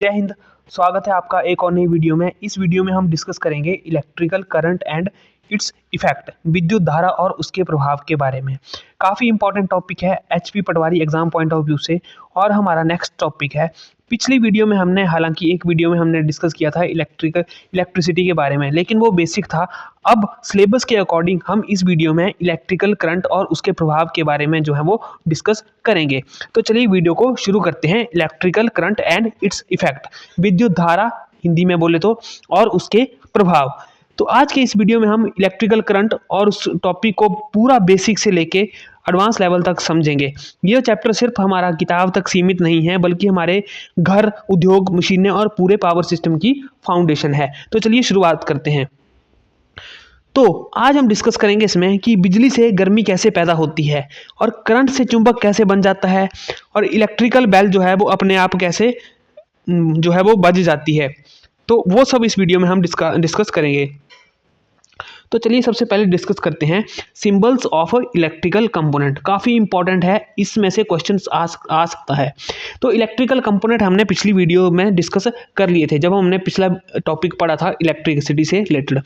जय हिंद। स्वागत है आपका एक और नई वीडियो में। इस वीडियो में हम डिस्कस करेंगे electrical current and its effect, विद्युत धारा और उसके प्रभाव के बारे में। काफ़ी इंपॉर्टेंट टॉपिक है HP Patwari exam point of view से। और हमारा नेक्स्ट टॉपिक है, पिछली वीडियो में हमने हालांकि एक वीडियो में हमने डिस्कस किया था इलेक्ट्रिसिटी के बारे में, लेकिन वो बेसिक था। अब सिलेबस के अकॉर्डिंग हम इस वीडियो में इलेक्ट्रिकल करंट और उसके प्रभाव के बारे में जो है वो डिस्कस करेंगे। तो चलिए वीडियो को शुरू करते हैं। Electrical current and its effect, विद्युत धारा हिंदी में बोले तो, और उसके प्रभाव। तो आज के इस वीडियो में हम इलेक्ट्रिकल करंट और उस टॉपिक को पूरा बेसिक से लेके एडवांस लेवल तक समझेंगे। यह चैप्टर सिर्फ हमारा किताब तक सीमित नहीं है, बल्कि हमारे घर, उद्योग, मशीनें और पूरे पावर सिस्टम की फाउंडेशन है। तो चलिए शुरुआत करते हैं। तो आज हम डिस्कस करेंगे इसमें कि बिजली से गर्मी कैसे पैदा होती है, और करंट से चुंबक कैसे बन जाता है, और इलेक्ट्रिकल बेल जो है वो अपने आप कैसे जो है वो बज जाती है। तो वो सब इस वीडियो में हम डिस्कस करेंगे। तो चलिए सबसे पहले डिस्कस करते हैं सिंबल्स ऑफ इलेक्ट्रिकल कंपोनेंट। काफ़ी इंपॉर्टेंट है, इसमें से क्वेश्चन आ सकता है। तो इलेक्ट्रिकल कंपोनेंट हमने पिछली वीडियो में डिस्कस कर लिए थे, जब हमने पिछला टॉपिक पढ़ा था इलेक्ट्रिसिटी से रिलेटेड।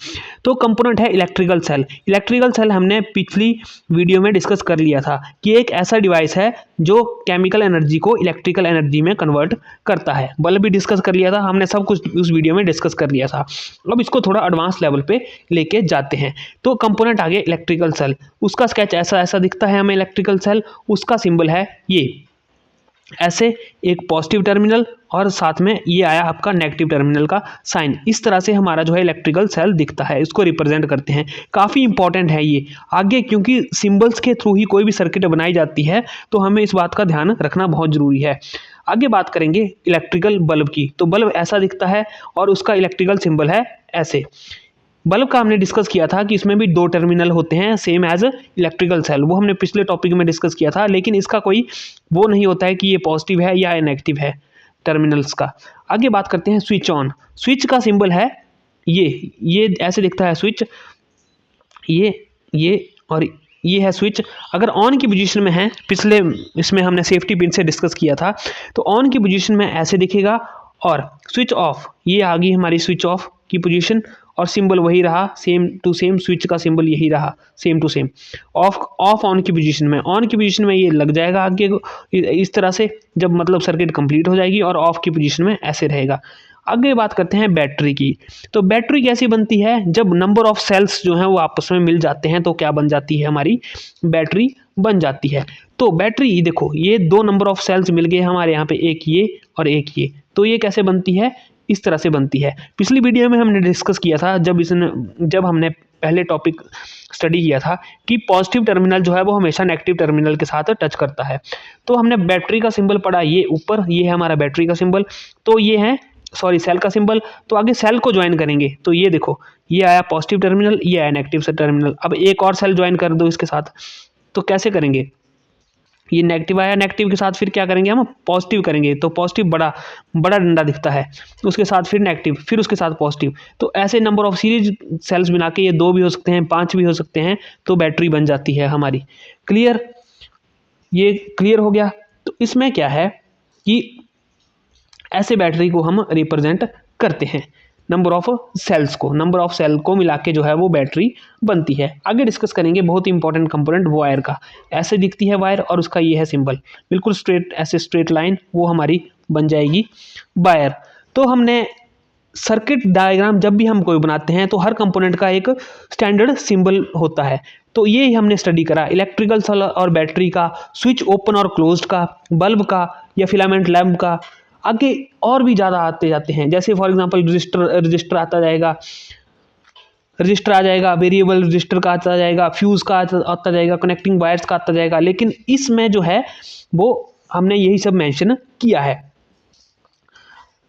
तो कंपोनेंट है इलेक्ट्रिकल सेल। इलेक्ट्रिकल सेल हमने पिछली वीडियो में डिस्कस कर लिया था कि एक ऐसा डिवाइस है जो केमिकल एनर्जी को इलेक्ट्रिकल एनर्जी में कन्वर्ट करता है। बल्ब भी डिस्कस कर लिया था हमने, सब कुछ उस वीडियो में डिस्कस कर लिया था। अब इसको थोड़ा एडवांस लेवल पे लेके जाते हैं। तो कंपोनेंट आगे इलेक्ट्रिकल सेल, उसका स्केच ऐसा दिखता है हमें। इलेक्ट्रिकल सेल, उसका सिंबल है ये ऐसे, एक पॉजिटिव टर्मिनल और साथ में ये आया आपका नेगेटिव टर्मिनल का साइन। इस तरह से हमारा जो है इलेक्ट्रिकल सेल दिखता है, इसको रिप्रेजेंट करते हैं। काफ़ी इंपॉर्टेंट है ये आगे, क्योंकि सिंबल्स के थ्रू ही कोई भी सर्किट बनाई जाती है, तो हमें इस बात का ध्यान रखना बहुत ज़रूरी है। आगे बात करेंगे इलेक्ट्रिकल बल्ब की। तो बल्ब ऐसा दिखता है और उसका इलेक्ट्रिकल सिंबल है ऐसे। बल्ब का हमने डिस्कस किया था कि इसमें भी दो टर्मिनल होते हैं, सेम एज इलेक्ट्रिकल सेल। वो हमने पिछले टॉपिक में डिस्कस किया था, लेकिन इसका कोई वो नहीं होता है कि ये पॉजिटिव है या नेगेटिव है टर्मिनल्स का। आगे बात करते हैं स्विच ऑन। स्विच का सिंबल है ये ऐसे दिखता है स्विच, ये और ये है स्विच। अगर ऑन की पोजीशन में है, पिछले इसमें हमने सेफ्टी पिन से डिस्कस किया था, तो ऑन की पोजीशन में ऐसे दिखेगा। और स्विच ऑफ, ये आ गई हमारी स्विच ऑफ की पोजीशन, और सिंबल वही रहा, सेम टू सेम। स्विच का सिंबल यही रहा, same to same. Off on की पोजीशन में, ऑन की पोजीशन में ये लग जाएगा आगे इस तरह से, जब मतलब सर्किट कंप्लीट हो जाएगी, और ऑफ की पोजीशन में ऐसे रहेगा। आगे बात करते हैं बैटरी की। तो बैटरी कैसी बनती है? जब नंबर ऑफ सेल्स जो हैं वो आपस में मिल जाते हैं, तो क्या बन जाती है? हमारी बैटरी बन जाती है। तो बैटरी देखो, ये दो नंबर ऑफ सेल्स मिल गए हमारे यहाँ पे, एक ये और एक ये। तो ये कैसे बनती है? इस तरह से बनती है। पिछली वीडियो में हमने डिस्कस किया था, जब हमने पहले टॉपिक स्टडी किया था कि पॉजिटिव टर्मिनल जो है वो हमेशा नेगेटिव टर्मिनल के साथ टच करता है। तो हमने बैटरी का सिंबल पढ़ा, ये ऊपर, ये है हमारा बैटरी का सिंबल। तो ये है सेल का सिंबल। तो आगे सेल को ज्वाइन करेंगे, तो ये देखो, ये आया पॉजिटिव टर्मिनल, ये आया नेगेटिव से टर्मिनल। अब एक और सेल ज्वाइन कर दो इसके साथ, तो कैसे करेंगे? ये नेगेटिव आया, नेगेटिव के साथ फिर क्या करेंगे? हम पॉजिटिव करेंगे। तो पॉजिटिव बड़ा बड़ा डंडा दिखता है, उसके साथ फिर नेगेटिव, फिर उसके साथ पॉजिटिव। तो ऐसे नंबर ऑफ सीरीज सेल्स बना के, ये 2 भी हो सकते हैं, 5 भी हो सकते हैं, तो बैटरी बन जाती है हमारी। क्लियर? ये क्लियर हो गया। तो इसमें क्या है कि ऐसे बैटरी को हम रिप्रेजेंट करते हैं, नंबर ऑफ सेल को मिला के जो है वो बैटरी बनती है। आगे डिस्कस करेंगे बहुत ही इंपॉर्टेंट कंपोनेंट वायर का। ऐसे दिखती है वायर, और उसका ये है सिंबल, बिल्कुल स्ट्रेट, ऐसे स्ट्रेट लाइन वो हमारी बन जाएगी वायर। तो हमने सर्किट डायग्राम जब भी हम कोई बनाते हैं, तो हर कंपोनेंट का एक स्टैंडर्ड सिंबल होता है। तो ये हमने स्टडी करा इलेक्ट्रिकल सेल और बैटरी का, स्विच ओपन और क्लोज्ड का, बल्ब का या फिलामेंट लैम्प का। आगे और भी ज़्यादा आते जाते हैं, जैसे फॉर एग्जांपल रजिस्टर आ जाएगा, वेरिएबल रजिस्टर का आता जाएगा, फ्यूज़ का आता जाएगा, कनेक्टिंग वायर्स का आता जाएगा। लेकिन इसमें जो है वो हमने यही सब मेंशन किया है।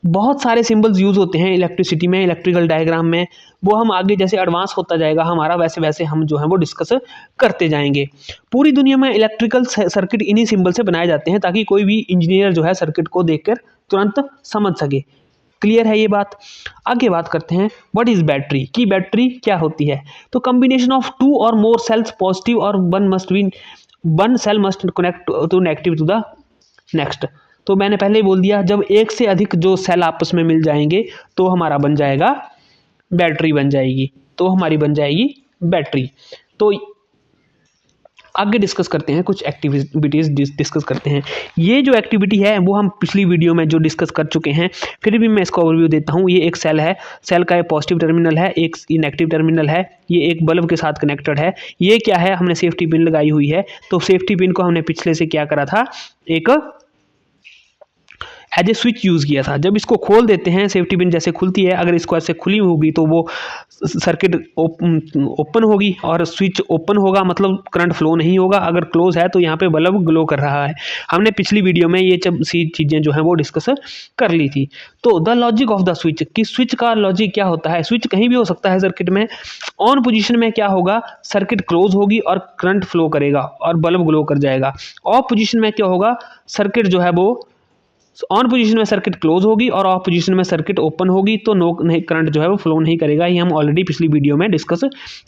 बहुत सारे सिंबल्स यूज़ होते हैं इलेक्ट्रिसिटी में, इलेक्ट्रिकल डायग्राम में। वो हम आगे जैसे एडवांस होता जाएगा हमारा, वैसे वैसे हम जो है वो डिस्कस करते जाएंगे। पूरी दुनिया में इलेक्ट्रिकल सर्किट इन्हीं सिंबल से बनाए जाते हैं, ताकि कोई भी इंजीनियर जो है सर्किट को देखकर तुरंत समझ सके। क्लियर है ये बात? आगे बात करते हैं व्हाट इज बैटरी, की बैटरी क्या होती है। तो कॉम्बिनेशन ऑफ 2 और मोर सेल्स, पॉजिटिव और one cell must connect to negative to the next. तो मैंने पहले ही बोल दिया, जब एक से अधिक जो सेल आपस में मिल जाएंगे तो हमारा बन जाएगा बैटरी बन जाएगी, तो हमारी बन जाएगी बैटरी। तो आगे डिस्कस करते हैं, कुछ एक्टिविटीज़ डिस्कस करते हैं। ये जो एक्टिविटी है वो हम पिछली वीडियो में जो डिस्कस कर चुके हैं, फिर भी मैं इसका ओवरव्यू देता हूँ। ये एक सेल है, सेल का एक पॉजिटिव टर्मिनल है, एक नेगेटिव टर्मिनल है, ये एक बल्ब के साथ कनेक्टेड है। ये क्या है, हमने सेफ्टी पिन लगाई हुई है, तो सेफ्टी पिन को हमने पिछले से क्या करा था, एक एज ए स्विच यूज़ किया था। जब इसको खोल देते हैं, सेफ्टी पिन जैसे खुलती है, अगर इसको ऐसे खुली होगी तो वो सर्किट ओपन होगी, और स्विच ओपन होगा मतलब करंट फ्लो नहीं होगा। अगर क्लोज है तो यहाँ पे बल्ब ग्लो कर रहा है। हमने पिछली वीडियो में ये चीज़ें जो हैं वो डिस्कस कर ली थी। तो the logic of the switch, कि स्विच का लॉजिक क्या होता है। स्विच कहीं भी हो सकता है सर्किट में। ऑन पोजीशन में क्या होगा, सर्किट क्लोज होगी और करंट फ्लो करेगा और बल्ब ग्लो कर जाएगा। ऑफ पोजीशन में क्या होगा, सर्किट जो है वो ऑन पोजीशन में सर्किट क्लोज होगी और ऑफ पोजीशन में सर्किट ओपन होगी, तो नो नहीं, करंट जो है वो फ्लो नहीं करेगा। ये हम ऑलरेडी पिछली वीडियो में डिस्कस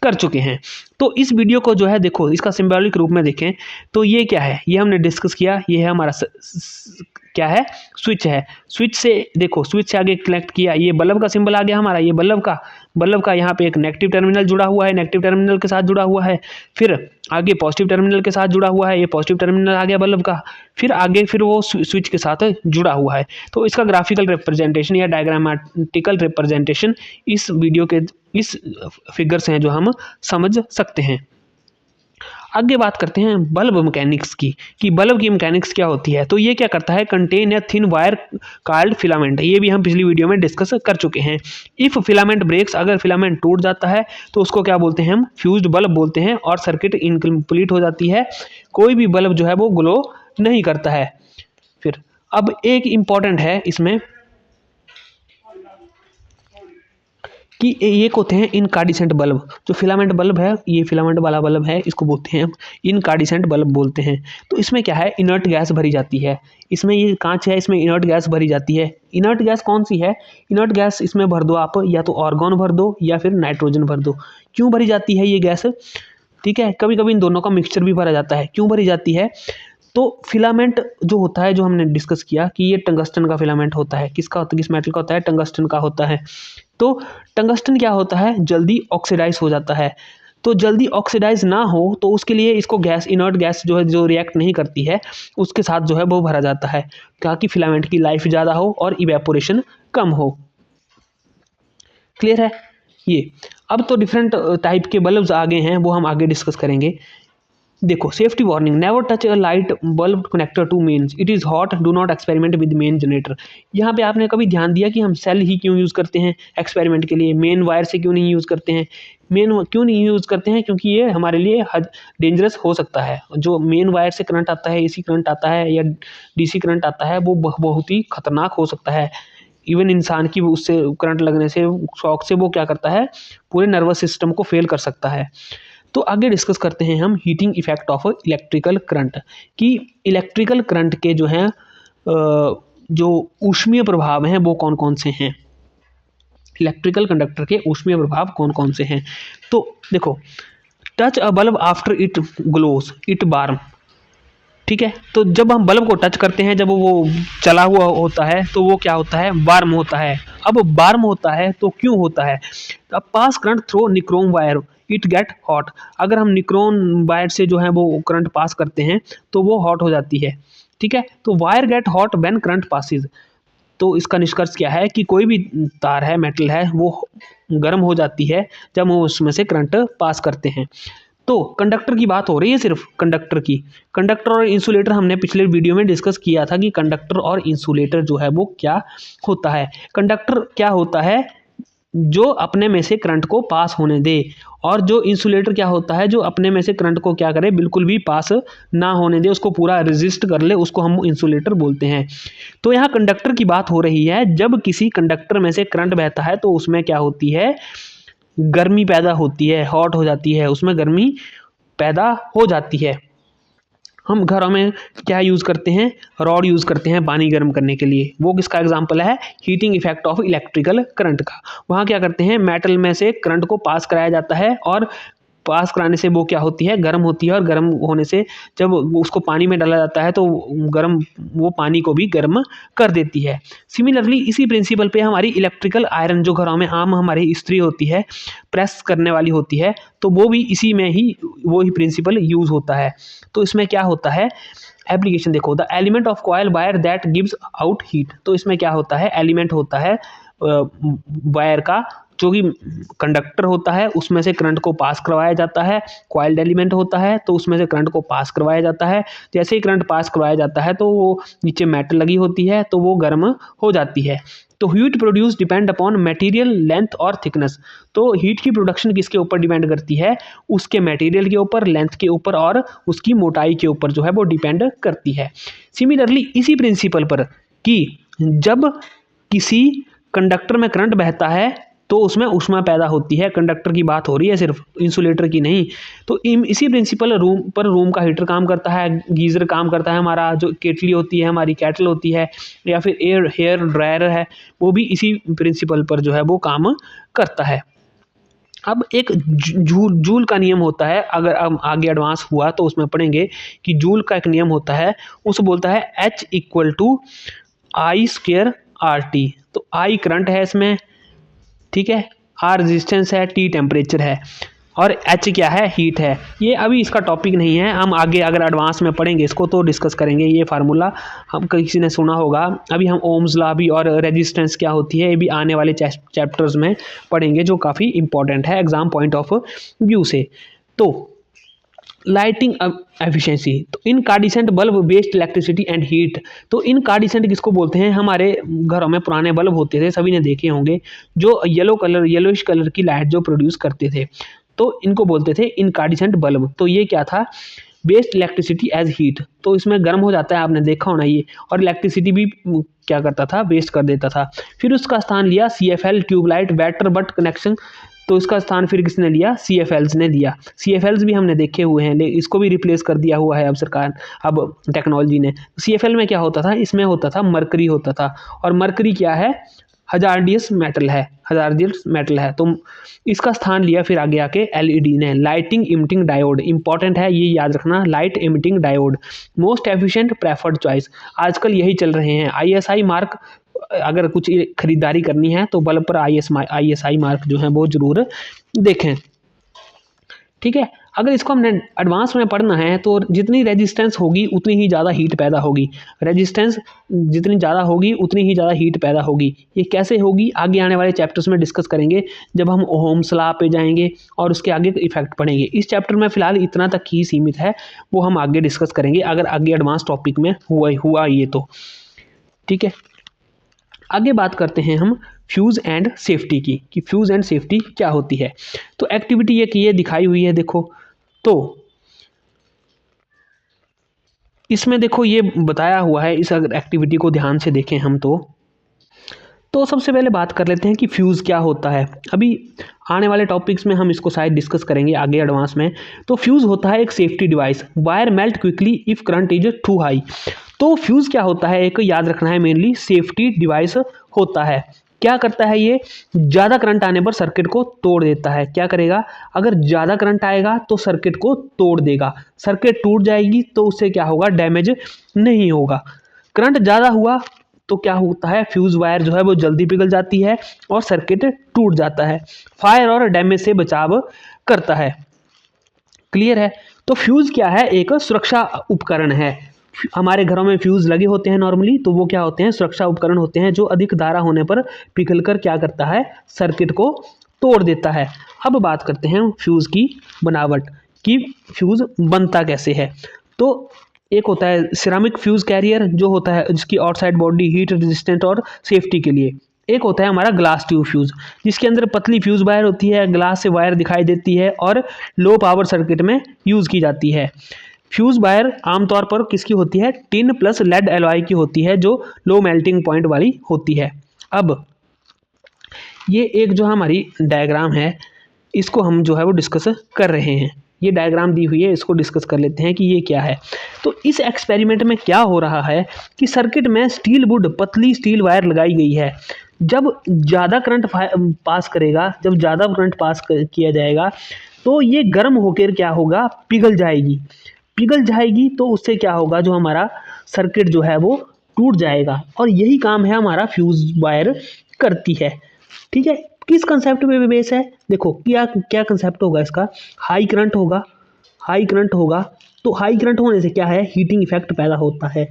कर चुके हैं। तो इस वीडियो को जो है देखो, इसका सिंबॉलिक रूप में देखें तो ये क्या है, ये हमने डिस्कस किया। ये है हमारा क्या है, स्विच है। स्विच से देखो, स्विच से आगे कनेक्ट किया, ये बल्ब का सिंबल आ गया हमारा, ये बल्ब का यहाँ पे एक नेगेटिव टर्मिनल जुड़ा हुआ है, नेगेटिव टर्मिनल के साथ जुड़ा हुआ है। फिर आगे पॉजिटिव टर्मिनल के साथ जुड़ा हुआ है, ये पॉजिटिव टर्मिनल आ गया बल्ब का। फिर आगे फिर वो स्विच के साथ जुड़ा हुआ है। तो इसका ग्राफिकल रिप्रेजेंटेशन या डायग्रामेटिकल रिप्रेजेंटेशन इस वीडियो के इस फिगर से हैं जो हम समझ सकते हैं। आगे बात करते हैं बल्ब मैकेनिक्स की, कि बल्ब की मैकेनिक्स क्या होती है। तो ये क्या करता है, कंटेन या थिन वायर कॉल्ड फिलामेंट। ये भी हम पिछली वीडियो में डिस्कस कर चुके हैं। इफ फिलामेंट ब्रेक्स, अगर फिलामेंट टूट जाता है तो उसको क्या बोलते हैं, हम फ्यूज्ड बल्ब बोलते हैं, और सर्किट इनकम्प्लीट हो जाती है, कोई भी बल्ब जो है वो ग्लो नहीं करता है। फिर अब एक इम्पॉर्टेंट है इसमें कि ये होते हैं इनकार्डिसेंट बल्ब। जो फिलामेंट बल्ब है, ये फिलामेंट वाला बल्ब है, इसको बोलते हैं हम इनकार्डिसेंट बल्ब बोलते हैं। तो इसमें क्या है, इनर्ट गैस भरी जाती है। इसमें ये कांच है, इसमें इनर्ट गैस भरी जाती है। इनर्ट गैस कौन सी है, इनर्ट गैस इसमें भर दो आप, या तो आर्गन भर दो या फिर नाइट्रोजन भर दो। क्यों भरी जाती है ये गैस, ठीक है, कभी कभी इन दोनों का मिक्सचर भी भरा जाता है। क्यों भरी जाती है, तो फिलामेंट जो होता है, जो हमने डिस्कस किया कि ये टंगस्टन का फिलामेंट होता है। किसका होता है, किस मेटल का होता है, टंगस्टन का होता है। तो टंगस्टन क्या होता है, जल्दी ऑक्सीडाइज हो जाता है। तो जल्दी ऑक्सीडाइज ना हो तो उसके लिए इसको गैस, इनर्ट गैस जो है, जो रिएक्ट नहीं करती है, उसके साथ जो है वो भरा जाता है, ताकि फिलामेंट की लाइफ ज़्यादा हो और इवेपोरेशन कम हो। क्लियर है ये। अब तो डिफरेंट टाइप के बल्ब्स आ गए हैं, वो हम आगे डिस्कस करेंगे। देखो, safety warning, never touch a light bulb connector to mains, it is hot, do not experiment with main generator. यहाँ पे आपने कभी ध्यान दिया कि हम सेल ही क्यों यूज़ करते हैं एक्सपेरिमेंट के लिए, मेन वायर से क्यों नहीं यूज़ करते हैं। मेन क्यों नहीं यूज़ करते हैं, क्योंकि ये हमारे लिए डेंजरस हो सकता है। जो मेन वायर से करंट आता है, एसी करंट आता है या डीसी करंट आता है, वो बहुत ही खतरनाक हो सकता है। इवन इंसान की उससे करंट लगने से, शॉक से वो क्या करता है, पूरे नर्वस सिस्टम को फेल कर सकता है। तो आगे डिस्कस करते हैं हम heating effect of electrical current, कि इलेक्ट्रिकल करंट के जो हैं जो ऊष्मीय प्रभाव हैं वो कौन कौन से हैं, इलेक्ट्रिकल कंडक्टर के ऊष्मीय प्रभाव कौन कौन से हैं। तो देखो, touch a bulb after it glows it warm, ठीक है। तो जब हम बल्ब को टच करते हैं, जब वो चला हुआ होता है तो वो क्या होता है, वार्म होता है। अब वार्म होता है तो क्यों होता है, अब pass current through nichrome wire it get hot. अगर हम निक्रोम वायर से जो है वो करंट पास करते हैं तो वो हॉट हो जाती है, ठीक है। तो wire get hot when current passes. तो इसका निष्कर्ष क्या है कि कोई भी तार है, मेटल है, वो गर्म हो जाती है जब हम उसमें से करंट पास करते हैं। तो कंडक्टर की बात हो रही है, सिर्फ कंडक्टर की। कंडक्टर और इंसुलेटर हमने पिछले वीडियो में डिस्कस किया था कि कंडक्टर और इंसुलेटर जो है वो क्या होता है। कंडक्टर क्या होता है, जो अपने में से करंट को पास होने दे, और जो इंसुलेटर क्या होता है, जो अपने में से करंट को क्या करे, बिल्कुल भी पास ना होने दे, उसको पूरा रेजिस्ट कर ले, उसको हम इंसुलेटर बोलते हैं। तो यहाँ कंडक्टर की बात हो रही है, जब किसी कंडक्टर में से करंट बहता है तो उसमें क्या होती है, गर्मी पैदा होती है, हॉट हो जाती है, उसमें गर्मी पैदा हो जाती है। हम घरों में क्या यूज़ करते हैं, रॉड यूज़ करते हैं पानी गर्म करने के लिए। वो किसका एग्जांपल है, heating effect of electrical current का। वहाँ क्या करते हैं, मेटल में से करंट को पास कराया जाता है और पास कराने से वो क्या होती है, गर्म होती है, और गर्म होने से जब उसको पानी में डाला जाता है तो गर्म वो पानी को भी गर्म कर देती है। सिमिलरली इसी प्रिंसिपल पे हमारी इलेक्ट्रिकल आयरन जो घरों में आम हमारी इस्त्री होती है, प्रेस करने वाली होती है, तो वो भी इसी में ही वो ही प्रिंसिपल यूज़ होता है। तो इसमें क्या होता है, एप्लीकेशन देखो, the element of coil wire that gives out heat. तो इसमें क्या होता है, एलिमेंट होता है वायर का जो कि कंडक्टर होता है, उसमें से करंट को पास करवाया जाता है। कॉइल्ड एलिमेंट होता है तो उसमें से करंट को पास करवाया जाता है। जैसे ही करंट पास करवाया जाता है तो वो नीचे मेटल लगी होती है तो वो गर्म हो जाती है। तो heat produce depend upon material length और थिकनेस। तो हीट की प्रोडक्शन किसके ऊपर डिपेंड करती है, उसके मटेरियल के ऊपर, लेंथ के ऊपर और उसकी मोटाई के ऊपर जो है वो डिपेंड करती है। सिमिलरली इसी प्रिंसिपल पर कि जब किसी कंडक्टर में करंट बहता है तो उसमें ऊष्मा पैदा होती है, कंडक्टर की बात हो रही है, सिर्फ इंसुलेटर की नहीं। तो इसी प्रिंसिपल रूम का हीटर काम करता है, गीज़र काम करता है, हमारा जो केटली होती है, हमारी केटल होती है, या फिर हेयर ड्रायर है, वो भी इसी प्रिंसिपल पर जो है वो काम करता है। अब एक जूल का नियम होता है, अगर हम आगे एडवांस हुआ तो उसमें पढ़ेंगे कि जूल का एक नियम होता है, उसे बोलता है H = I²RT। तो I करंट है इसमें, ठीक है, R रेजिस्टेंस है, T टेम्परेचर है, और H क्या है, हीट है। ये अभी इसका टॉपिक नहीं है, हम आगे अगर एडवांस में पढ़ेंगे इसको तो डिस्कस करेंगे। ये फार्मूला हम किसी ने सुना होगा। अभी हम ओम्स लॉ भी और रेजिस्टेंस क्या होती है ये भी आने वाले चैप्टर्स में पढ़ेंगे, जो काफ़ी इंपॉर्टेंट है एग्जाम पॉइंट ऑफ व्यू से। तो लाइटिंग एफिशिएंसी, तो incandescent bulb waste electricity and heat. तो इनकार्डिसेंट किसको बोलते हैं, हमारे घरों में पुराने बल्ब होते थे, सभी ने देखे होंगे, जो येलोइश कलर की लाइट जो प्रोड्यूस करते थे, तो इनको बोलते थे इनकार्डिसेंट बल्ब। तो ये क्या था, वेस्ट इलेक्ट्रिसिटी एज हीट। तो इसमें गर्म हो जाता है, आपने देखा होना ये, और इलेक्ट्रिसिटी भी क्या करता था, वेस्ट कर देता था। फिर उसका स्थान लिया CFL tubelight better but connection. तो इसका स्थान फिर किसने लिया, CFLs ने लिया। CFLs भी हमने देखे हुए हैं, लेकिन इसको भी रिप्लेस कर दिया हुआ है अब सरकार, अब टेक्नोलॉजी ने। CFL में क्या होता था, इसमें होता था मरकरी होता था, और मरकरी क्या है, हजार्डियस मेटल है। तो इसका स्थान लिया फिर आगे आके LED ने। लाइटिंग इमिटिंग डायोड इंपॉर्टेंट है, ये याद रखना, light emitting diode most efficient preferred choice. आजकल यही चल रहे हैं। ISI मार्क, अगर कुछ खरीदारी करनी है तो बल्ब पर ISI मार्क जो है वो जरूर देखें, ठीक है। अगर इसको हमने एडवांस में पढ़ना है तो जितनी रेजिस्टेंस होगी उतनी ही ज़्यादा हीट पैदा होगी। रेजिस्टेंस जितनी ज़्यादा होगी उतनी ही ज़्यादा हीट पैदा होगी। ये कैसे होगी, आगे आने वाले चैप्टर्स में डिस्कस करेंगे, जब हम ओहम्स लॉ पे जाएंगे और उसके आगे इफेक्ट पढ़ेंगे। इस चैप्टर में फिलहाल इतना तक ही सीमित है, वो हम आगे डिस्कस करेंगे अगर आगे एडवांस टॉपिक में हुआ ये तो, ठीक है। आगे बात करते हैं हम फ्यूज़ एंड सेफ्टी की, कि फ्यूज़ एंड सेफ्टी क्या होती है। तो एक्टिविटी ये दिखाई हुई है, देखो, तो इसमें देखो ये बताया हुआ है, इस अगर एक्टिविटी को ध्यान से देखें हम तो सबसे पहले बात कर लेते हैं कि फ्यूज़ क्या होता है। अभी आने वाले टॉपिक्स में हम इसको शायद डिस्कस करेंगे आगे एडवांस में। तो फ्यूज़ होता है एक safety device, wire melt quickly if current is too high. तो फ्यूज़ क्या होता है, एक याद रखना है, मेनली सेफ्टी डिवाइस होता है। क्या करता है ये, ज़्यादा करंट आने पर सर्किट को तोड़ देता है। क्या करेगा, अगर ज़्यादा करंट आएगा तो सर्किट को तोड़ देगा, सर्किट टूट जाएगी तो उससे क्या होगा, डैमेज नहीं होगा। करंट ज़्यादा हुआ तो क्या होता है, फ्यूज़ वायर जो है वो जल्दी पिघल जाती है और सर्किट टूट जाता है। फायर और डैमेज से बचाव करता है। क्लियर है। तो फ्यूज़ क्या है, एक सुरक्षा उपकरण है। हमारे घरों में फ्यूज़ लगे होते हैं नॉर्मली, तो वो क्या होते हैं, सुरक्षा उपकरण होते हैं, जो अधिक धारा होने पर पिघलकर क्या करता है, सर्किट को तोड़ देता है। अब बात करते हैं फ्यूज़ की बनावट, कि फ्यूज़ बनता कैसे है। तो एक होता है सिरामिक फ्यूज़ कैरियर, जो होता है जिसकी आउटसाइड बॉडी हीट रेजिस्टेंट और सेफ्टी के लिए। एक होता है हमारा ग्लास ट्यूब फ्यूज़, जिसके अंदर पतली फ्यूज़ वायर होती है, ग्लास से वायर दिखाई देती है और लो पावर सर्किट में यूज़ की जाती है। फ्यूज़ वायर आमतौर पर किसकी होती है, टिन प्लस लेड एलॉय की होती है, जो लो मेल्टिंग पॉइंट वाली होती है। अब ये एक जो हमारी डायग्राम है, इसको हम जो है वो डिस्कस कर रहे हैं। ये डायग्राम दी हुई है, इसको डिस्कस कर लेते हैं कि ये क्या है। तो इस एक्सपेरिमेंट में क्या हो रहा है कि सर्किट में स्टील वुड पतली स्टील वायर लगाई गई है, जब ज़्यादा करंट पास करेगा, जब ज़्यादा करंट पास किया जाएगा तो ये गर्म होकर क्या होगा, पिघल जाएगी। पिघल जाएगी तो उससे क्या होगा, जो हमारा सर्किट जो है वो टूट जाएगा। और यही काम है हमारा फ्यूज़ वायर करती है। ठीक है, किस कंसेप्ट पे बेस है, देखो क्या क्या कंसेप्ट होगा इसका। हाई करंट होगा, हाई करंट होगा तो हाई करंट होने से क्या है, हीटिंग इफेक्ट पैदा होता है।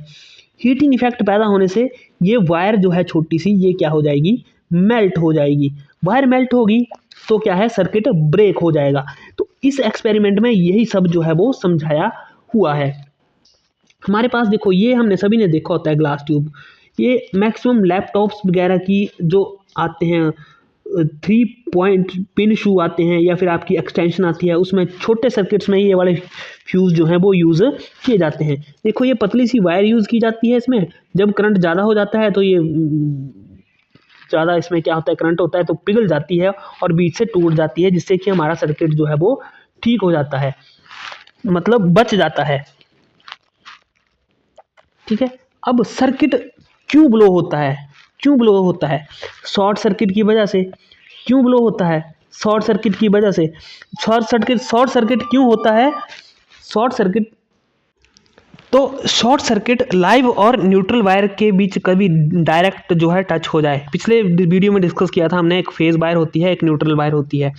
हीटिंग इफेक्ट पैदा होने से ये वायर जो है छोटी सी, ये क्या हो जाएगी, मेल्ट हो जाएगी। वायर मेल्ट होगी तो क्या है, सर्किट ब्रेक हो जाएगा। तो इस एक्सपेरिमेंट में यही सब जो है वो समझाया हुआ है। हमारे पास देखो, ये हमने सभी ने देखा होता है ग्लास ट्यूब। ये मैक्सिमम लैपटॉप्स वगैरह की जो आते हैं 3 पॉइंट पिन शू आते हैं, या फिर आपकी एक्सटेंशन आती है, उसमें छोटे सर्किट्स में ये वाले फ्यूज़ जो हैं वो यूज़ किए जाते हैं। देखो ये पतली सी वायर यूज़ की जाती है इसमें। जब करंट ज़्यादा हो जाता है तो ये ज़्यादा इसमें क्या होता है, करंट होता है तो पिघल जाती है और बीच से टूट जाती है, जिससे कि हमारा सर्किट जो है वो ठीक हो जाता है, मतलब बच जाता है। ठीक है, अब सर्किट क्यों ब्लो होता है, क्यों ब्लो होता है, शॉर्ट सर्किट की वजह से। क्यों ब्लो होता है, शॉर्ट सर्किट की वजह से। शॉर्ट सर्किट क्यों होता है, शॉर्ट सर्किट, तो शॉर्ट सर्किट लाइव और न्यूट्रल वायर के बीच कभी डायरेक्ट जो है टच हो जाए। पिछले वीडियो में डिस्कस किया था हमने, एक फेज वायर होती है, एक न्यूट्रल वायर होती है।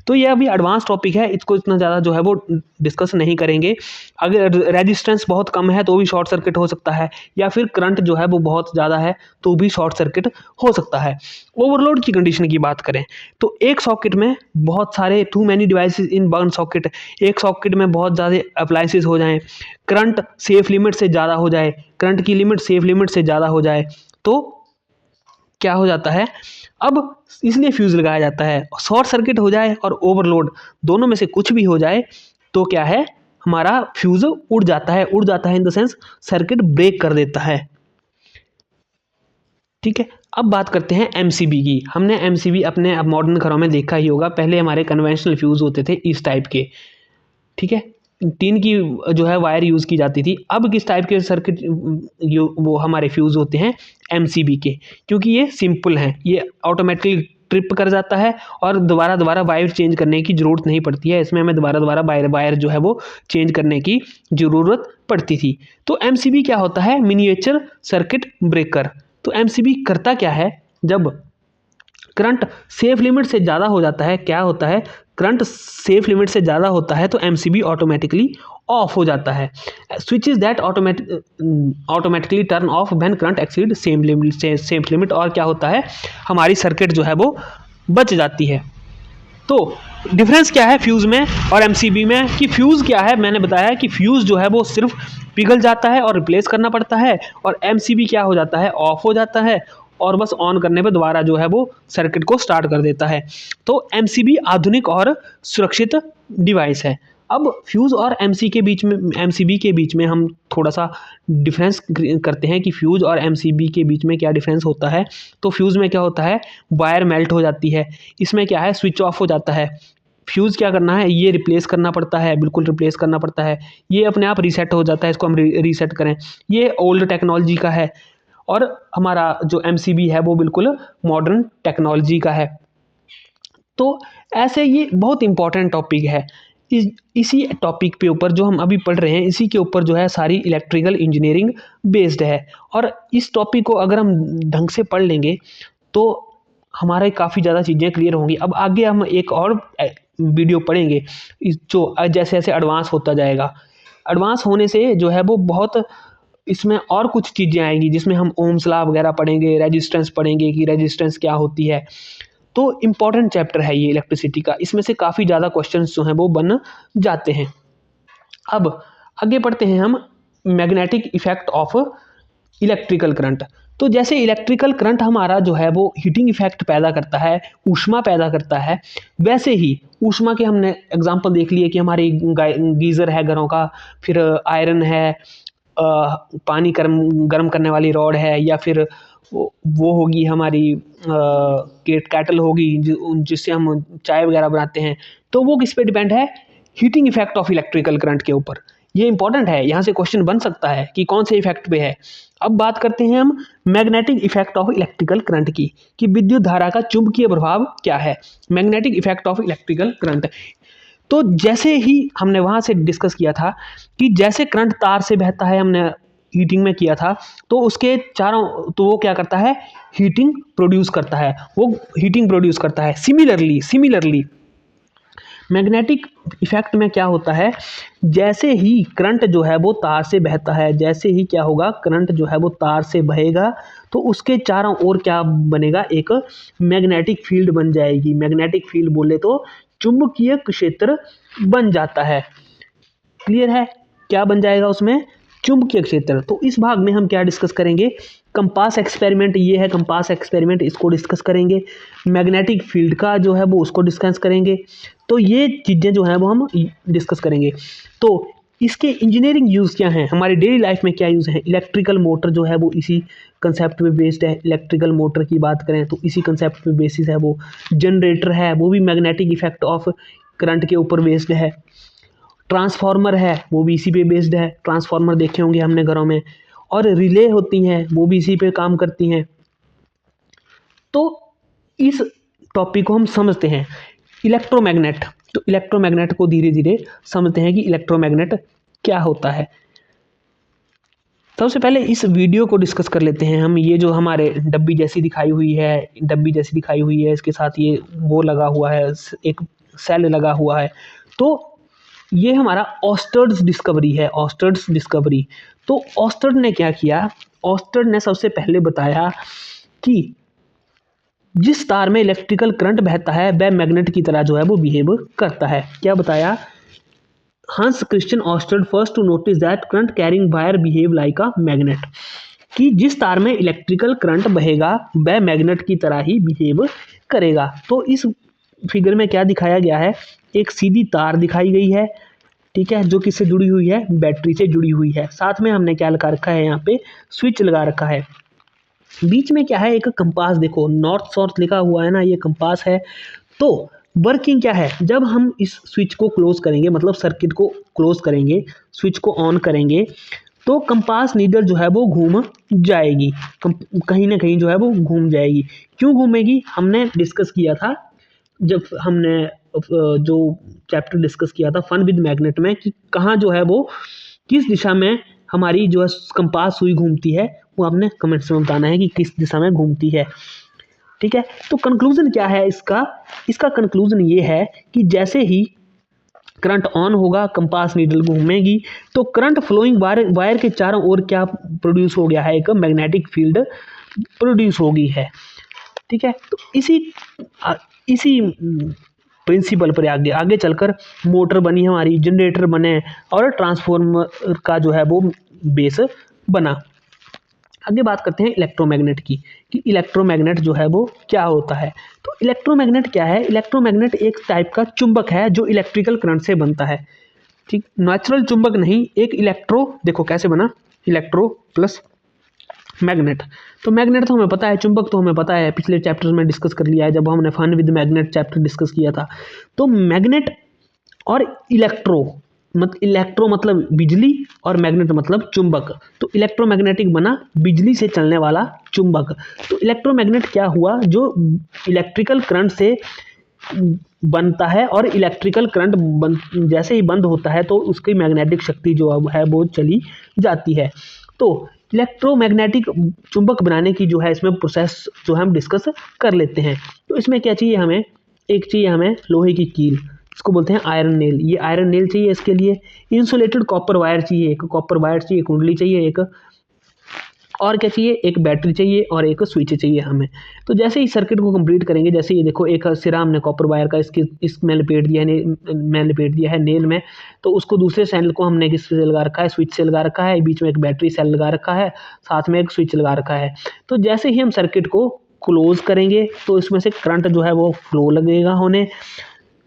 तो ये अभी एडवांस टॉपिक है, इसको इतना ज़्यादा जो है वो डिस्कस नहीं करेंगे। अगर रेजिस्टेंस बहुत कम है तो भी शॉर्ट सर्किट हो सकता है, या फिर करंट जो है वो बहुत ज़्यादा है तो भी शॉर्ट सर्किट हो सकता है। ओवरलोड की कंडीशन की बात करें तो एक सॉकेट में बहुत सारे, too many devices in one socket, एक सॉकेट में बहुत ज़्यादा अप्लायंसेस हो जाएं, करंट सेफ लिमिट से ज़्यादा हो जाए, करंट की लिमिट सेफ लिमिट से ज़्यादा हो जाए, तो क्या हो जाता है, अब इसलिए फ्यूज़ लगाया जाता है। शॉर्ट सर्किट हो जाए और ओवरलोड, दोनों में से कुछ भी हो जाए तो क्या है, हमारा फ्यूज़ उड़ जाता है। उड़ जाता है in the sense circuit break कर देता है। ठीक है, अब बात करते हैं एमसीबी की। हमने एमसीबी अपने अब मॉडर्न घरों में देखा ही होगा। पहले हमारे कन्वेंशनल फ्यूज़ होते थे इस टाइप के। ठीक है, टीन की जो है वायर यूज़ की जाती थी। अब किस टाइप के सर्किट वो हमारे फ्यूज़ होते हैं, एमसीबी के, क्योंकि ये सिंपल हैं, ये ऑटोमेटिकली ट्रिप कर जाता है और दोबारा दोबारा वायर चेंज करने की ज़रूरत नहीं पड़ती है। इसमें हमें दोबारा दोबारा वायर जो है वो चेंज करने की ज़रूरत पड़ती थी। तो एमसीबी क्या होता है, मिनिएचर सर्किट ब्रेकर। तो एमसीबी करता क्या है, जब करंट सेफ लिमिट से ज़्यादा हो जाता है, क्या होता है, करंट सेफ लिमिट से ज़्यादा होता है तो एमसीबी ऑटोमेटिकली ऑफ हो जाता है। Switch is that automatically turn off when current exceed same limit, और क्या होता है, हमारी सर्किट जो है वो बच जाती है। तो डिफरेंस क्या है फ्यूज़ में और एमसीबी में, कि फ्यूज़ क्या है, मैंने बताया कि फ्यूज़ जो है वो सिर्फ पिघल जाता है और रिप्लेस करना पड़ता है, और एमसीबी क्या हो जाता है, ऑफ हो जाता है और बस ऑन करने पे दोबारा जो है वो सर्किट को स्टार्ट कर देता है। तो एमसीबी आधुनिक और सुरक्षित डिवाइस है। अब फ्यूज़ और एमसीबी के बीच में हम थोड़ा सा डिफरेंस करते हैं कि फ्यूज़ और एमसीबी के बीच में क्या डिफरेंस होता है। तो फ्यूज़ में क्या होता है, वायर मेल्ट हो जाती है, इसमें क्या है, स्विच ऑफ हो जाता है। फ्यूज़ क्या करना है, ये रिप्लेस करना पड़ता है, बिल्कुल रिप्लेस करना पड़ता है। ये अपने आप रीसेट हो जाता है, इसको हम रीसेट करें, ये ओल्ड टेक्नोलॉजी का है। और हमारा जो एमसीबी है वो बिल्कुल मॉडर्न टेक्नोलॉजी का है। तो ऐसे ये बहुत इंपॉर्टेंट टॉपिक है। इसी टॉपिक के ऊपर जो हम अभी पढ़ रहे हैं, इसी के ऊपर जो है सारी इलेक्ट्रिकल इंजीनियरिंग बेस्ड है। और इस टॉपिक को अगर हम ढंग से पढ़ लेंगे तो हमारे काफ़ी ज़्यादा चीज़ें क्लियर होंगी। अब आगे हम एक और वीडियो पढ़ेंगे जो जैसे जैसे एडवांस होता जाएगा। एडवांस होने से जो है वो बहुत इसमें और कुछ चीज़ें आएंगी, जिसमें हम ओम्स लॉ वगैरह पढ़ेंगे, रेजिस्टेंस पढ़ेंगे कि रेजिस्टेंस क्या होती है। तो इम्पॉर्टेंट चैप्टर है ये इलेक्ट्रिसिटी का, इसमें से काफ़ी ज़्यादा क्वेश्चंस जो हैं वो बन जाते हैं। अब आगे बढ़ते हैं हम, magnetic effect of electrical current. तो जैसे इलेक्ट्रिकल करंट हमारा जो है वो हीटिंग इफेक्ट पैदा करता है, ऊष्मा पैदा करता है, वैसे ही ऊष्मा के हमने एग्जांपल देख लिए कि हमारी गीज़र है घरों का, फिर आयरन है, पानी गर्म करने वाली रॉड है, या फिर वो होगी हमारी कैटल होगी जिससे हम चाय वगैरह बनाते हैं। तो वो किस पे डिपेंड है, heating effect of electrical current के ऊपर। ये इंपॉर्टेंट है, यहाँ से क्वेश्चन बन सकता है कि कौन से इफेक्ट पे है। अब बात करते हैं हम magnetic effect of electrical current की, कि विद्युत धारा का चुंबकीय प्रभाव क्या है। Magnetic effect of electrical current, तो जैसे ही हमने वहां से डिस्कस किया था कि जैसे करंट तार से बहता है, हमने हीटिंग में किया था, तो उसके चारों, तो वो क्या करता है, हीटिंग प्रोड्यूस करता है, वो हीटिंग प्रोड्यूस करता है। सिमिलरली मैग्नेटिक इफेक्ट में क्या होता है, जैसे ही करंट जो है वो तार से बहता है, जैसे ही क्या होगा, करंट जो है वो तार से बहेगा, तो उसके चारों ओर क्या बनेगा, एक मैग्नेटिक फील्ड बन जाएगी। मैग्नेटिक फील्ड बोले तो चुंबकीय क्षेत्र बन जाता है। क्लियर है, क्या बन जाएगा उसमें, चुंबकीय क्षेत्र। तो इस भाग में हम क्या डिस्कस करेंगे, कंपास एक्सपेरिमेंट, ये है कंपास एक्सपेरिमेंट, इसको डिस्कस करेंगे। मैग्नेटिक फील्ड का जो है वो उसको डिस्कस करेंगे। तो ये चीज़ें जो है वो हम डिस्कस करेंगे। तो इसके इंजीनियरिंग यूज़ क्या हैं, हमारी डेली लाइफ में क्या यूज़ है। इलेक्ट्रिकल मोटर जो है वो इसी कंसेप्ट पे बेस्ड है। इलेक्ट्रिकल मोटर की बात करें तो इसी कंसेप्ट पे बेसिस है वो। जनरेटर है वो भी मैग्नेटिक इफेक्ट ऑफ करंट के ऊपर बेस्ड है। ट्रांसफार्मर है वो भी इसी पे बेस्ड है, ट्रांसफार्मर देखे होंगे हमने घरों में। और रिले होती हैं वो भी इसी पे काम करती हैं। तो इस टॉपिक को हम समझते हैं, इलेक्ट्रोमैग्नेट। तो इलेक्ट्रोमैग्नेट को धीरे धीरे समझते हैं कि इलेक्ट्रोमैग्नेट क्या होता है। सबसे पहले इस वीडियो को डिस्कस कर लेते हैं हम। ये जो हमारे डब्बी जैसी दिखाई हुई है, इसके साथ ये वो लगा हुआ है, एक सेल लगा हुआ है। तो ये हमारा ऑस्टर्ड्स डिस्कवरी है, ऑस्टर्ड्स डिस्कवरी। तो ऑस्टर्ड ने क्या किया, ऑस्टर्ड ने सबसे पहले बताया कि जिस तार में इलेक्ट्रिकल करंट बहता है वह मैग्नेट की तरह जो है वो बिहेव करता है। क्या बताया, हंस क्रिश्चियन ऑस्टर्ड first to notice that current carrying wire behave like a magnet, कि जिस तार में इलेक्ट्रिकल करंट बहेगा वह मैग्नेट की तरह ही बिहेव करेगा। तो इस फिगर में क्या दिखाया गया है, एक सीधी तार दिखाई गई है, ठीक है, जो किससे जुड़ी हुई है, बैटरी से जुड़ी हुई है। साथ में हमने क्या लगा रखा है, यहाँ पे स्विच लगा रखा है। बीच में क्या है, एक कंपास, देखो नॉर्थ साउथ लिखा हुआ है ना, ये कंपास है। तो वर्किंग क्या है, जब हम इस स्विच को क्लोज करेंगे, मतलब सर्किट को क्लोज करेंगे, स्विच को ऑन करेंगे, तो कंपास नीडल जो है वो घूम जाएगी, कहीं ना कहीं जो है वो घूम जाएगी। क्यों घूमेगी, हमने डिस्कस किया था जब हमने जो चैप्टर डिस्कस किया था फन विद मैग्नेट में, कि कहाँ जो है वो किस दिशा में हमारी जो है कंपास सुई घूमती है, वो आपने कमेंट्स में बताना है कि किस दिशा में घूमती है। ठीक है, तो कंक्लूजन क्या है इसका कंक्लूजन ये है कि जैसे ही करंट ऑन होगा, कंपास नीडल घूमेगी, तो करंट फ्लोइंग वायर के चारों ओर क्या प्रोड्यूस हो गया है, एक मैग्नेटिक फील्ड प्रोड्यूस होगी है। ठीक है, तो इसी प्रिंसिपल पर आगे आगे चलकर मोटर बनी हमारी, जनरेटर बने, और ट्रांसफॉर्मर का जो है वो बेस बना। आगे बात करते हैं इलेक्ट्रोमैग्नेट की, कि इलेक्ट्रोमैग्नेट जो है वो क्या होता है। तो इलेक्ट्रोमैग्नेट क्या है, इलेक्ट्रोमैग्नेट एक टाइप का चुंबक है जो इलेक्ट्रिकल करंट से बनता है। ठीक, नेचुरल चुंबक नहीं, एक इलेक्ट्रो, देखो कैसे बना, इलेक्ट्रो प्लस मैग्नेट। तो मैग्नेट तो हमें पता है, चुंबक तो हमें पता है, पिछले चैप्टर्स में डिस्कस कर लिया है जब हमने fun with magnet chapter discuss किया था। तो मैग्नेट और इलेक्ट्रो मतलब बिजली, और मैग्नेट मतलब चुंबक। तो इलेक्ट्रोमैग्नेटिक बना बिजली से चलने वाला चुंबक। तो इलेक्ट्रोमैग्नेट क्या हुआ, जो इलेक्ट्रिकल करंट से बनता है, और इलेक्ट्रिकल करंट जैसे ही बंद होता है तो उसकी मैग्नेटिक शक्ति जो है वो चली जाती है। तो इलेक्ट्रोमैग्नेटिक चुंबक बनाने की जो है इसमें प्रोसेस जो है हम डिस्कस कर लेते हैं। तो इसमें क्या चाहिए हमें, एक चाहिए हमें लोहे की कील, इसको बोलते हैं आयरन नेल। ये आयरन नेल चाहिए इसके लिए। इंसुलेटेड कॉपर वायर चाहिए, एक कॉपर वायर चाहिए, कुंडली चाहिए एक, और क्या चाहिए, एक बैटरी चाहिए और एक स्विच चाहिए हमें। तो जैसे ही सर्किट को कंप्लीट करेंगे, जैसे ये देखो एक सिरा हमने कॉपर वायर का इसमें लपेट दिया है, मैं लपेट दिया है नेल में। तो उसको दूसरे सेल को हमने किस से लगा रखा है, स्विच से लगा रखा है, बीच में एक बैटरी सेल लगा रखा है, साथ में एक स्विच लगा रखा है। तो जैसे ही हम सर्किट को क्लोज करेंगे तो इसमें से करंट जो है वो फ्लो लगेगा होने,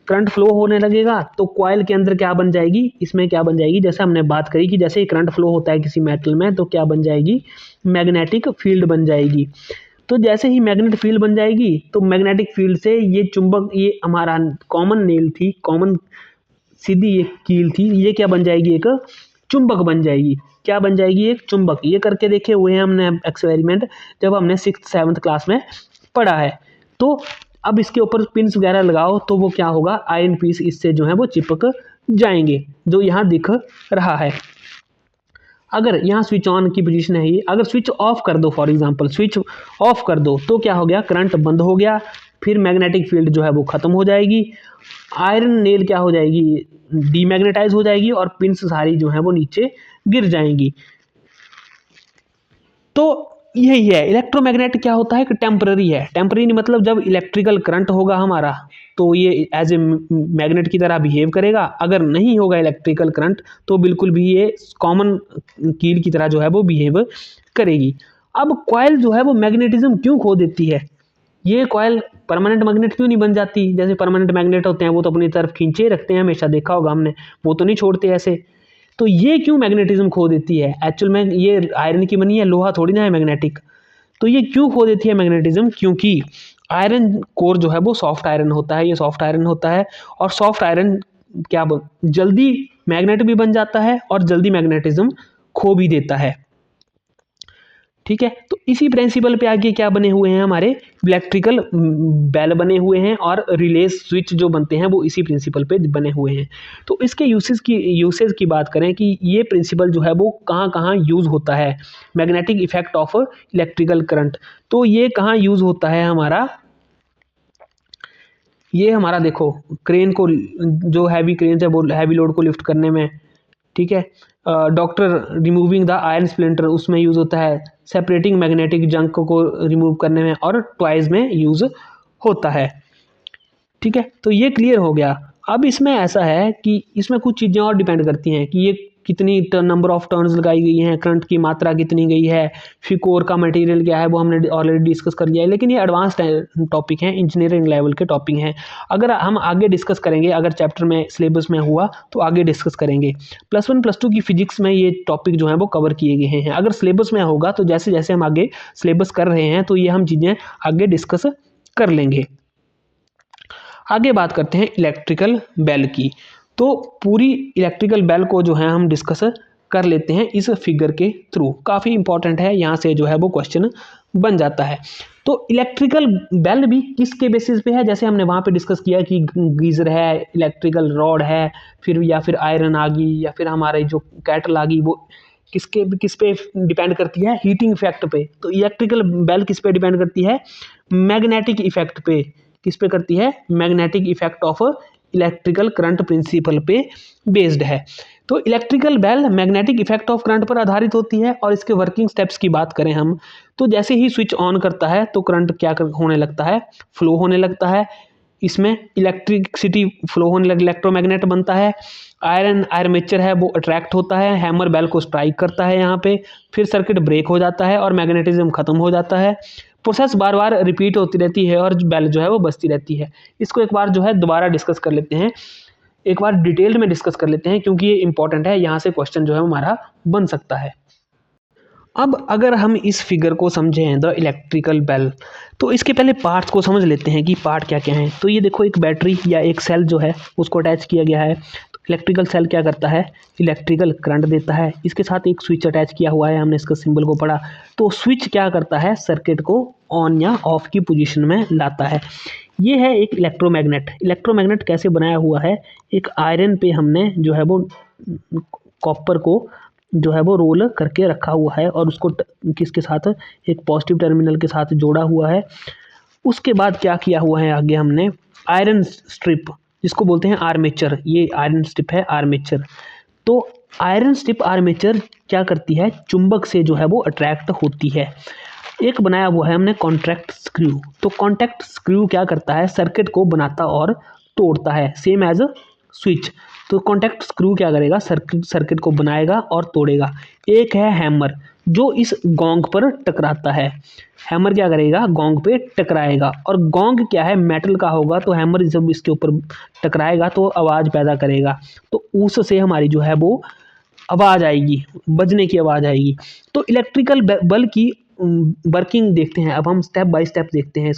करंट फ्लो होने लगेगा, तो कॉइल के अंदर क्या बन जाएगी, इसमें क्या बन जाएगी, जैसे हमने बात करी कि जैसे ही करंट फ्लो होता है किसी मेटल में तो क्या बन जाएगी, मैग्नेटिक फील्ड बन जाएगी। तो जैसे ही मैग्नेटिक फील्ड बन जाएगी तो मैग्नेटिक फील्ड से ये चुंबक, ये हमारा कॉमन नेल थी, कॉमन सीधी एक कील थी, ये क्या बन जाएगी, एक चुंबक बन जाएगी। क्या बन जाएगी? एक चुंबक। ये करके देखे हुए हैं हमने एक्सपेरिमेंट, जब हमने 6th 7th क्लास में पढ़ा है। तो अब इसके ऊपर पिन्स वगैरह लगाओ तो वो क्या होगा, आयरन पीस इससे जो है वो चिपक जाएंगे, जो यहाँ दिख रहा है। अगर यहाँ स्विच ऑन की पोजीशन है ये, अगर स्विच ऑफ कर दो, फॉर एग्जांपल स्विच ऑफ कर दो तो क्या हो गया, करंट बंद हो गया, फिर मैग्नेटिक फील्ड जो है वो खत्म हो जाएगी, आयरन नेल क्या हो जाएगी, डीमैग्नेटाइज हो जाएगी और पिन्स सारी जो है वो नीचे गिर जाएंगी। तो यही है इलेक्ट्रोमैग्नेट। क्या होता है कि टेम्पररी है। टेम्पररी मतलब जब इलेक्ट्रिकल करंट होगा हमारा तो ये एज ए मैग्नेट की तरह बिहेव करेगा, अगर नहीं होगा इलेक्ट्रिकल करंट तो बिल्कुल भी ये कॉमन कील की तरह जो है वो बिहेव करेगी। अब कॉइल जो है वो मैग्नेटिज्म क्यों खो देती है? ये कॉइल परमानेंट मैग्नेट क्यों नहीं बन जाती? जैसे परमानेंट मैग्नेट होते हैं वो तो अपनी तरफ खींचे रखते हैं, हमेशा देखा होगा हमने, वो तो नहीं छोड़ते ऐसे। तो ये क्यों मैग्नेटिज्म खो देती है? एक्चुअल में ये आयरन की बनी है, लोहा थोड़ी ना है मैग्नेटिक। तो ये क्यों खो देती है मैग्नेटिज्म? क्योंकि आयरन कोर जो है वो सॉफ्ट आयरन होता है, ये सॉफ्ट आयरन होता है, और सॉफ्ट आयरन जल्दी मैग्नेट भी बन जाता है और जल्दी मैग्नेटिज्म खो भी देता है। ठीक है, तो इसी प्रिंसिपल पे आगे क्या बने हुए हैं हमारे, इलेक्ट्रिकल बेल बने हुए हैं, और रिले स्विच जो बनते हैं वो इसी प्रिंसिपल पे बने हुए हैं। तो इसके यूसेज की बात करें कि ये प्रिंसिपल जो है वो कहाँ कहाँ यूज़ होता है, magnetic effect of electrical current. तो ये कहाँ यूज़ होता है हमारा, ये हमारा देखो क्रेन को, जो हैवी क्रेन है वो हैवी लोड को लिफ्ट करने में, ठीक है, doctor removing the iron splinter उसमें यूज़ होता है, सेपरेटिंग मैग्नेटिक जंक को रिमूव करने में, और टॉयज में यूज़ होता है। ठीक है, तो ये क्लियर हो गया। अब इसमें ऐसा है कि इसमें कुछ चीज़ें और डिपेंड करती हैं कि ये कितनी नंबर ऑफ टर्न्स लगाई गई हैं, करंट की मात्रा कितनी गई है, फिर कोर का मटेरियल क्या है वो हमने ऑलरेडी डिस्कस कर लिया है, लेकिन ये एडवांस टॉपिक है, इंजीनियरिंग लेवल के टॉपिक हैं। अगर हम आगे डिस्कस करेंगे, अगर चैप्टर में सिलेबस में हुआ तो आगे डिस्कस करेंगे। +1 +2 की फिजिक्स में ये टॉपिक जो है वो कवर किए गए हैं। अगर सिलेबस में होगा तो जैसे जैसे हम आगे सिलेबस कर रहे हैं तो ये हम चीज़ें आगे डिस्कस कर लेंगे। आगे बात करते हैं इलेक्ट्रिकल बेल की। तो पूरी इलेक्ट्रिकल बेल को जो है हम डिस्कस कर लेते हैं इस फिगर के थ्रू। काफ़ी इंपॉर्टेंट है, यहाँ से जो है वो क्वेश्चन बन जाता है। तो इलेक्ट्रिकल बेल भी किसके बेसिस पे है? जैसे हमने वहाँ पे डिस्कस किया कि गीज़र है, इलेक्ट्रिकल रॉड है, फिर या फिर आयरन आ गई, या फिर हमारे जो कैटल आ गई, वो किस पे डिपेंड करती है? हीटिंग इफेक्ट पे। तो इलेक्ट्रिकल बेल किस पे डिपेंड करती है? मैग्नेटिक इफेक्ट पे। किस पे करती है? Magnetic effect of electrical current principle पे बेस्ड है। तो electrical bell magnetic effect of current पर आधारित होती है। और इसके वर्किंग स्टेप्स की बात करें हम, तो जैसे ही स्विच ऑन करता है तो करंट क्या होने लगता है? फ्लो होने लगता है। इसमें इलेक्ट्रिसिटी फ्लो होने लग, इलेक्ट्रोमैग्नेट बनता है। आयरन आर्मेचर है वो अट्रैक्ट होता है, हैमर बेल को स्ट्राइक करता है यहाँ पे, फिर सर्किट ब्रेक हो जाता है और मैग्नेटिज्म खत्म हो जाता है। प्रोसेस बार बार रिपीट होती रहती है और बेल जो है वो बजती रहती है। इसको एक बार जो है दोबारा डिस्कस कर लेते हैं, एक बार डिटेल्ड में डिस्कस कर लेते हैं, क्योंकि ये इंपॉर्टेंट है, यहाँ से क्वेश्चन जो है हमारा बन सकता है। अब अगर हम इस फिगर को समझें, द इलेक्ट्रिकल बेल, तो इसके पहले पार्ट्स को समझ लेते हैं कि पार्ट क्या क्या हैं। तो ये देखो एक बैटरी या एक सेल जो है उसको अटैच किया गया है। तो इलेक्ट्रिकल सेल क्या करता है? इलेक्ट्रिकल करंट देता है। इसके साथ एक स्विच अटैच किया हुआ है, हमने इसका सिंबल को पढ़ा। तो स्विच क्या करता है? सर्किट को ऑन या ऑफ की पोजीशन में लाता है। ये है एक इलेक्ट्रोमैग्नेट। इलेक्ट्रोमैग्नेट कैसे बनाया हुआ है? एक आयरन पे हमने जो है वो कॉपर को जो है वो रोल करके रखा हुआ है और उसको किसके साथ? एक पॉजिटिव टर्मिनल के साथ जोड़ा हुआ है। उसके बाद क्या किया हुआ है आगे हमने? आयरन स्ट्रिप, जिसको बोलते हैं आर्मेचर, ये आयरन स्ट्रिप है आर्मेचर। तो आयरन स्ट्रिप आर्मेचर क्या करती है? चुंबक से जो है वो अट्रैक्ट होती है। एक बनाया हुआ है हमने कॉन्टैक्ट स्क्रू। तो कॉन्टैक्ट स्क्रू क्या करता है? सर्किट को बनाता और तोड़ता है, सेम एज स्विच। तो कॉन्टैक्ट स्क्रू क्या करेगा? सर्किट को बनाएगा और तोड़ेगा। एक है हैमर, जो इस गोंग पर टकराता है। हैमर क्या करेगा? गोंग पे टकराएगा। और गोंग क्या है? मेटल का होगा, तो हैमर जब इसके ऊपर टकराएगा तो आवाज़ पैदा करेगा, तो उससे हमारी जो है वो आवाज़ आएगी, बजने की आवाज़ आएगी। तो इलेक्ट्रिकल बल की वर्किंग देखते हैं। अब हम स्टेप बाय स्टेप देखते हैं,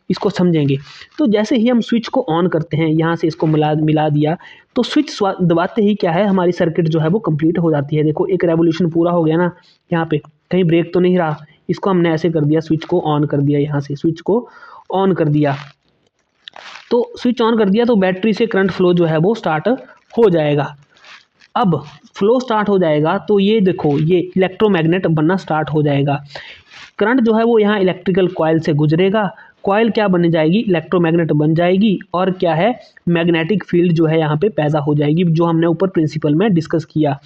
इसको समझेंगे। तो जैसे ही हम स्विच को ऑन करते हैं, यहाँ से इसको मिला दिया, तो स्विच दबाते ही क्या है, हमारी सर्किट जो है वो कंप्लीट हो जाती है। देखो एक रेवोल्यूशन पूरा हो गया ना, यहाँ पे कहीं ब्रेक तो नहीं रहा। इसको हमने ऐसे कर दिया, स्विच को ऑन कर दिया, यहाँ से स्विच को ऑन कर दिया। तो स्विच ऑन कर दिया तो बैटरी से करंट फ्लो जो है वो स्टार्ट हो जाएगा। अब फ्लो स्टार्ट हो जाएगा तो ये देखो, ये इलेक्ट्रोमैग्नेट बनना स्टार्ट हो जाएगा। करंट जो है वो यहाँ इलेक्ट्रिकल कॉइल से गुजरेगा, कॉइल क्या बन जाएगी, इलेक्ट्रोमैग्नेट बन जाएगी, और क्या है, मैग्नेटिक फील्ड जो है यहाँ पे पैदा हो जाएगी, जो हमने ऊपर प्रिंसिपल में डिस्कस किया।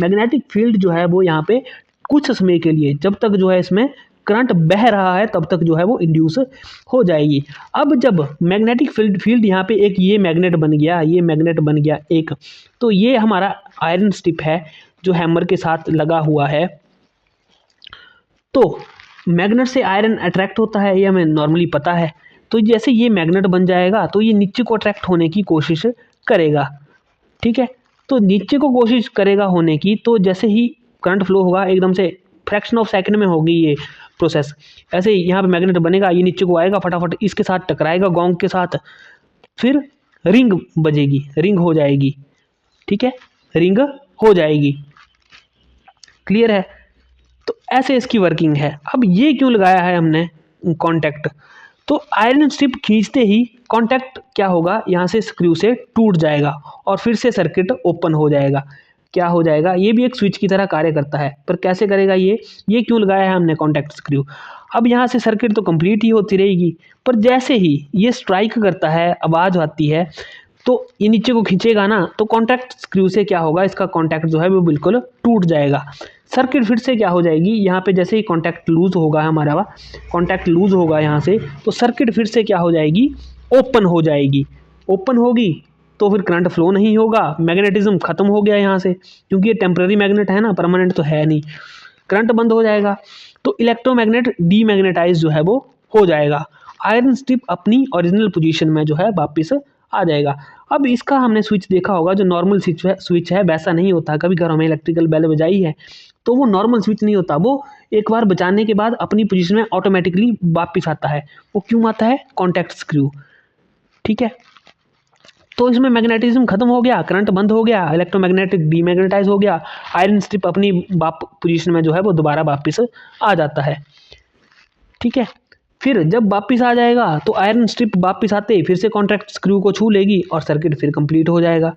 मैग्नेटिक फील्ड जो है वो यहाँ पे कुछ समय के लिए, जब तक जो है इसमें करंट बह रहा है, तब तक जो है वो इंड्यूस हो जाएगी। अब जब मैग्नेटिक फील्ड यहाँ पे एक ये मैग्नेट बन गया, ये मैग्नेट बन गया एक, तो ये हमारा आयरन स्ट्रिप है जो हैमर के साथ लगा हुआ है। तो मैग्नेट से आयरन अट्रैक्ट होता है, ये हमें नॉर्मली पता है। तो जैसे ये मैग्नेट बन जाएगा तो ये नीचे को अट्रैक्ट होने की कोशिश करेगा, ठीक है। तो नीचे को कोशिश करेगा होने की, तो जैसे ही करंट फ्लो होगा एकदम से फ्रैक्शन ऑफ सेकंड में होगी ये प्रोसेस। ऐसे ही यहाँ पे मैग्नेट बनेगा, ये नीचे को आएगा, फटाफट इसके साथ टकराएगा गोंग के साथ, फिर रिंग बजेगी, रिंग हो जाएगी, ठीक है, रिंग हो जाएगी। क्लियर है। तो ऐसे इसकी वर्किंग है। अब ये क्यों लगाया है हमने कॉन्टैक्ट, तो आयरन स्ट्रिप खींचते ही कॉन्टैक्ट क्या होगा, यहाँ से स्क्रू से टूट जाएगा और फिर से सर्किट ओपन हो जाएगा। क्या हो जाएगा, ये भी एक स्विच की तरह कार्य करता है, पर कैसे करेगा ये क्यों लगाया है हमने कॉन्टैक्ट स्क्रू। अब यहाँ से सर्किट तो कंप्लीट ही होती रहेगी, पर जैसे ही ये स्ट्राइक करता है, आवाज़ आती है, तो ये नीचे को खींचेगा ना, तो कॉन्टैक्ट स्क्रू से क्या होगा, इसका कॉन्टैक्ट जो है वो बिल्कुल टूट जाएगा। सर्किट फिर से क्या हो जाएगी, यहाँ पे जैसे ही कॉन्टैक्ट लूज होगा, हमारा कॉन्टैक्ट लूज होगा यहाँ से, तो सर्किट फिर से क्या हो जाएगी, ओपन हो जाएगी। ओपन होगी तो फिर करंट फ्लो नहीं होगा, मैग्नेटिज्म खत्म हो गया यहाँ से, क्योंकि ये टेम्पररी मैग्नेट है ना, परमानेंट तो है नहीं। करंट बंद हो जाएगा तो इलेक्ट्रोमैग्नेट डीमैग्नेटाइज जो है वो हो जाएगा। आयरन स्ट्रिप अपनी ओरिजिनल पोजीशन में जो है वापस आ जाएगा। अब इसका हमने स्विच देखा होगा, जो नॉर्मल स्विच है वैसा नहीं होता। कभी घरों में इलेक्ट्रिकल बेल बजाई है तो वो नॉर्मल स्विच नहीं होता, वो एक बार बचाने के बाद अपनी पोजीशन में ऑटोमेटिकली वापस आता है। वो क्यों आता है, कॉन्टैक्ट स्क्रू, ठीक है। तो इसमें मैग्नेटिज्म खत्म हो गया, करंट बंद हो गया, इलेक्ट्रोमैग्नेटिक डीमैग्नेटाइज हो गया, आयरन स्ट्रिप अपनी पोजीशन में जो है वो दोबारा वापस आ जाता है, ठीक है। फिर जब वापस आ जाएगा तो आयरन स्ट्रिप वापस आते फिर से कॉन्टैक्ट स्क्रू को छू लेगी और सर्किट फिर कंप्लीट हो जाएगा।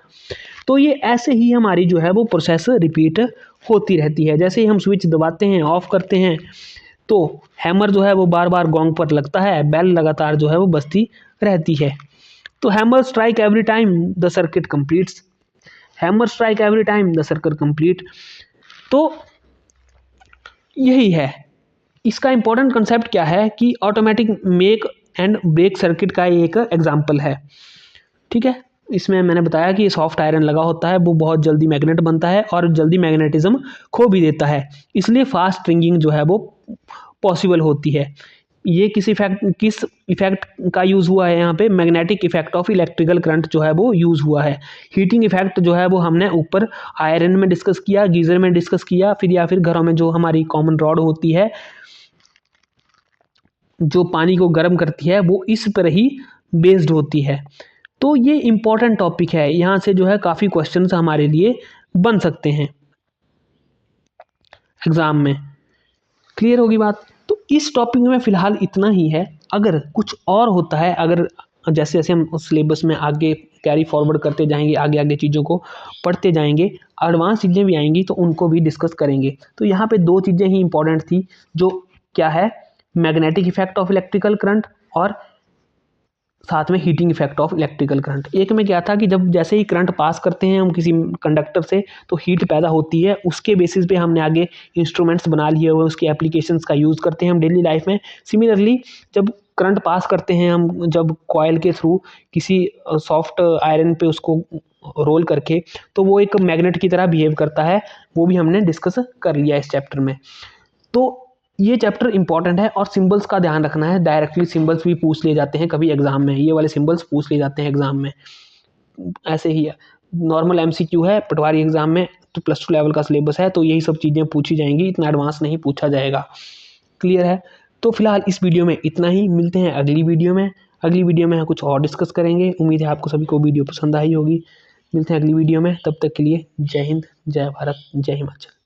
तो ये ऐसे ही हमारी जो है वो प्रोसेस रिपीट होती रहती है। जैसे ही हम स्विच दबाते हैं, ऑफ करते हैं, तो हैमर जो है वो बार बार गोंग पर लगता है, बेल लगातार जो है वो बजती रहती है। तो hammer strike every time the circuit completes, hammer strike every time the circuit complete. तो यही है इसका इंपॉर्टेंट कंसेप्ट। क्या है कि automatic make and break circuit का एक एग्जांपल है, ठीक है। इसमें मैंने बताया कि सॉफ्ट आयरन लगा होता है, वो बहुत जल्दी मैग्नेट बनता है और जल्दी मैग्नेटिज्म खो भी देता है, इसलिए फास्ट रिंगिंग जो है वो पॉसिबल होती है। ये किस इफेक्ट का यूज़ हुआ है यहाँ पे, magnetic effect of electrical current जो है वो यूज़ हुआ है। हीटिंग इफेक्ट जो है वो हमने ऊपर आयरन में डिस्कस किया, गीजर में डिस्कस किया, फिर या फिर घरों में जो हमारी कॉमन रॉड होती है जो पानी को गर्म करती है, वो इस पर ही बेस्ड होती है। तो ये इम्पॉर्टेंट टॉपिक है, यहाँ से जो है काफ़ी क्वेश्चंस हमारे लिए बन सकते हैं एग्ज़ाम में। क्लियर होगी बात। तो इस टॉपिक में फ़िलहाल इतना ही है। अगर कुछ और होता है, अगर जैसे जैसे हम उस सिलेबस में आगे कैरी फॉरवर्ड करते जाएंगे, आगे आगे चीज़ों को पढ़ते जाएंगे, एडवांस चीज़ें भी आएंगी तो उनको भी डिस्कस करेंगे। तो यहाँ पे दो चीज़ें ही इंपॉर्टेंट थी, जो क्या है, magnetic effect of electrical current और साथ में heating effect of electrical current. एक में क्या था कि जब जैसे ही करंट पास करते हैं हम किसी कंडक्टर से तो हीट पैदा होती है, उसके बेसिस पे हमने आगे इंस्ट्रूमेंट्स बना लिए हुए, उसके एप्लीकेशंस का यूज़ करते हैं हम डेली लाइफ में। सिमिलरली जब करंट पास करते हैं हम, जब कॉयल के थ्रू किसी सॉफ्ट आयरन पे उसको रोल करके, तो वो एक मैग्नेट की तरह बिहेव करता है, वो भी हमने डिस्कस कर लिया इस चैप्टर में। तो ये चैप्टर इंपॉर्टेंट है और सिंबल्स का ध्यान रखना है। डायरेक्टली सिंबल्स भी पूछ लिए जाते हैं कभी एग्जाम में, ये वाले सिंबल्स पूछ लिए जाते हैं एग्जाम में। ऐसे ही नॉर्मल एमसीक्यू है पटवारी एग्जाम में, तो +2 लेवल का सिलेबस है, तो यही सब चीज़ें पूछी जाएंगी, इतना एडवांस नहीं पूछा जाएगा। क्लियर है? तो फिलहाल इस वीडियो में इतना ही, मिलते हैं अगली वीडियो में। अगली वीडियो में हम कुछ और डिस्कस करेंगे। उम्मीद है आपको सभी को वीडियो पसंद आई होगी। मिलते हैं अगली वीडियो में, तब तक के लिए जय हिंद, जय भारत, जय हिमाचल।